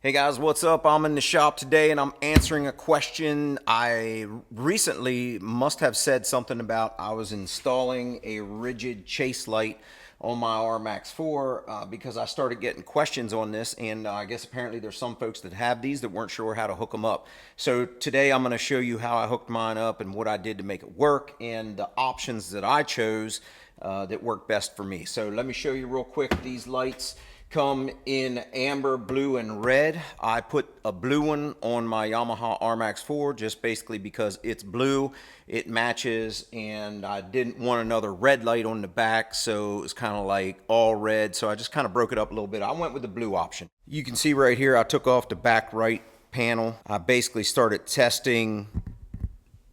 Hey guys, what's up? I'm in the shop today and I'm answering a question. I recently must have said something about I was installing a rigid chase light on my RMAX4 because I started getting questions on this, and I guess apparently there's some folks that have these that weren't sure how to hook them up. So today I'm going to show you how I hooked mine up and what I did to make it work and the options that I chose that work best for me. So let me show you real quick. These lights come in amber, blue, and red. I put a blue one on my Yamaha RMAX4 just basically because it's blue, it matches, and I didn't want another red light on the back, so it was kind of like all red, so I just kind of broke it up a little bit. I went with the blue option. You can see right here I took off the back right panel. I basically started testing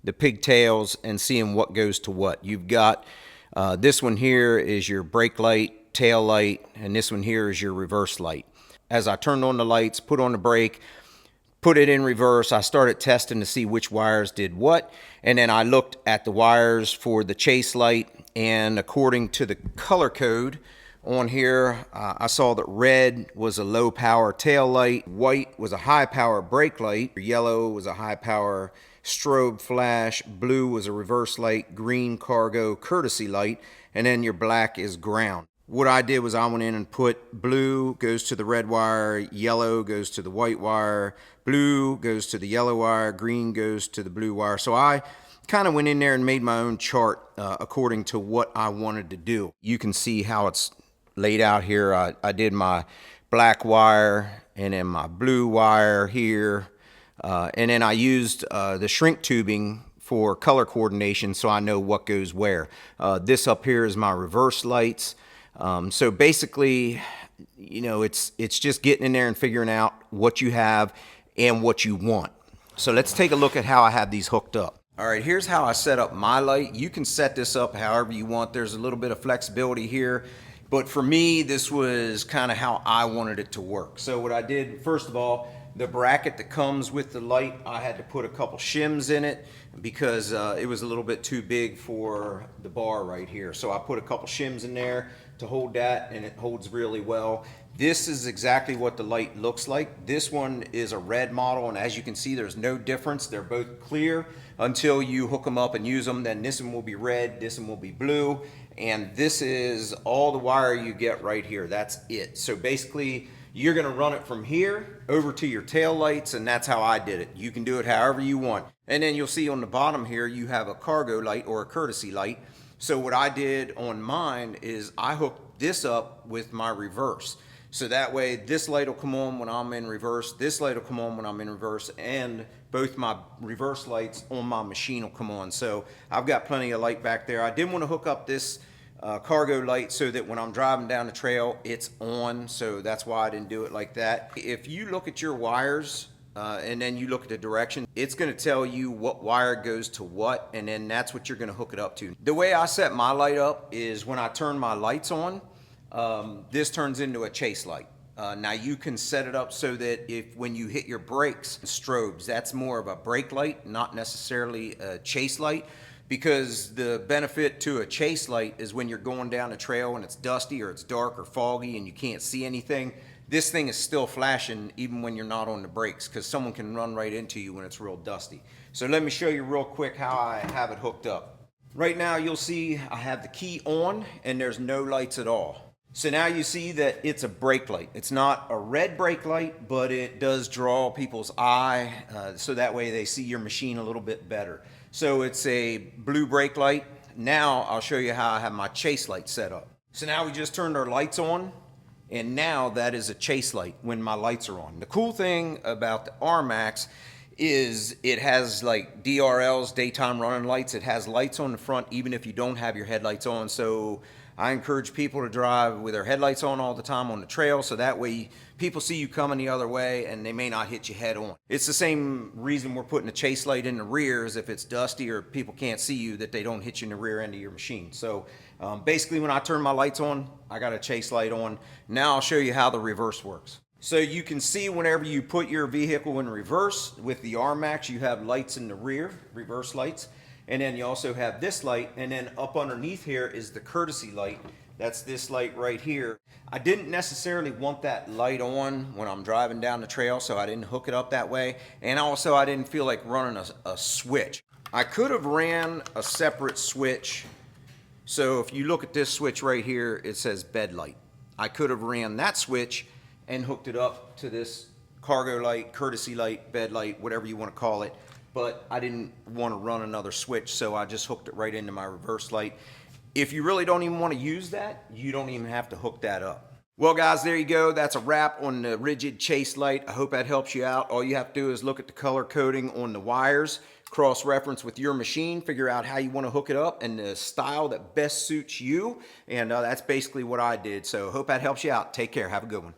the pigtails and seeing what goes to what. You've got this one here is your brake light, tail light, and this one here is your reverse light. As I turned on the lights, put on the brake, put it in reverse, I started testing to see which wires did what, and then I looked at the wires for the chase light, and according to the color code on here, I saw that red was a low power tail light, white was a high power brake light, yellow was a high power strobe flash, blue was a reverse light, green cargo courtesy light, and then your black is ground. What I did was I went in and put blue goes to the red wire, yellow goes to the white wire, blue goes to the yellow wire, green goes to the blue wire. So I kind of went in there and made my own chart according to what I wanted to do. You can see how it's laid out here. I did my black wire and then my blue wire here. And then I used the shrink tubing for color coordination so I know what goes where. This up here is my reverse lights. So basically, you know, it's just getting in there and figuring out what you have and what you want. So let's take a look at how I have these hooked up. All right, here's how I set up my light. You can set this up however you want. There's a little bit of flexibility here, but for me, this was kind of how I wanted it to work. So what I did, first of all, the bracket that comes with the light, I had to put a couple shims in it because it was a little bit too big for the bar right here. So I put a couple shims in there to hold that, and it holds really well. This is exactly what the light looks like. This one is a red model, and as you can see, there's no difference. They're both clear until you hook them up and use them. Then this one will be red, this one will be blue, and this is all the wire you get right here. That's it. So basically, you're gonna run it from here over to your tail lights, and that's how I did it. You can do it however you want. And then you'll see on the bottom here, you have a cargo light or a courtesy light. So what I did on mine is I hooked this up with my reverse. So that way this light will come on when I'm in reverse, this light will come on when I'm in reverse, and both my reverse lights on my machine will come on. So I've got plenty of light back there. I did want to hook up this cargo light so that when I'm driving down the trail, it's on. So that's why I didn't do it like that. If you look at your wires, and then you look at the direction, it's going to tell you what wire goes to what, and then that's what you're going to hook it up to. The way I set my light up is when I turn my lights on, this turns into a chase light. Now you can set it up so that if when you hit your brakes, strobes, that's more of a brake light, not necessarily a chase light, because the benefit to a chase light is when you're going down a trail and it's dusty or it's dark or foggy and you can't see anything, this thing is still flashing even when you're not on the brakes, because someone can run right into you when it's real dusty. So let me show you real quick how I have it hooked up. Right now you'll see I have the key on and there's no lights at all. So now you see that it's a brake light. It's not a red brake light, but it does draw people's eye so that way they see your machine a little bit better. So it's a blue brake light. Now I'll show you how I have my chase light set up. So now we just turned our lights on, and now that is a chase light when my lights are on. The cool thing about the RMAX is it has like DRLs, daytime running lights. It has lights on the front even if you don't have your headlights on. So I encourage people to drive with their headlights on all the time on the trail, so that way people see you coming the other way and they may not hit you head on. It's the same reason we're putting a chase light in the rear, is if it's dusty or people can't see you, that they don't hit you in the rear end of your machine. So basically when I turn my lights on, I got a chase light on. Now I'll show you how the reverse works. So you can see whenever you put your vehicle in reverse with the RMAX, you have lights in the rear, reverse lights. And then you also have this light, and then up underneath here is the courtesy light That's this light right here. I didn't necessarily want that light on when I'm driving down the trail, so I didn't hook it up that way. And also I didn't feel like running a switch. I could have ran a separate switch. So if you look at this switch right here, it says bed light. I could have ran that switch and hooked it up to this cargo light, courtesy light, bed light, whatever you want to call it. But I didn't want to run another switch, so I just hooked it right into my reverse light. If you really don't even want to use that, you don't even have to hook that up. Well guys, there you go. That's a wrap on the rigid chase light. I hope that helps you out. All you have to do is look at the color coding on the wires, cross-reference with your machine, figure out how you want to hook it up and the style that best suits you. And that's basically what I did. So hope that helps you out. Take care. Have a good one.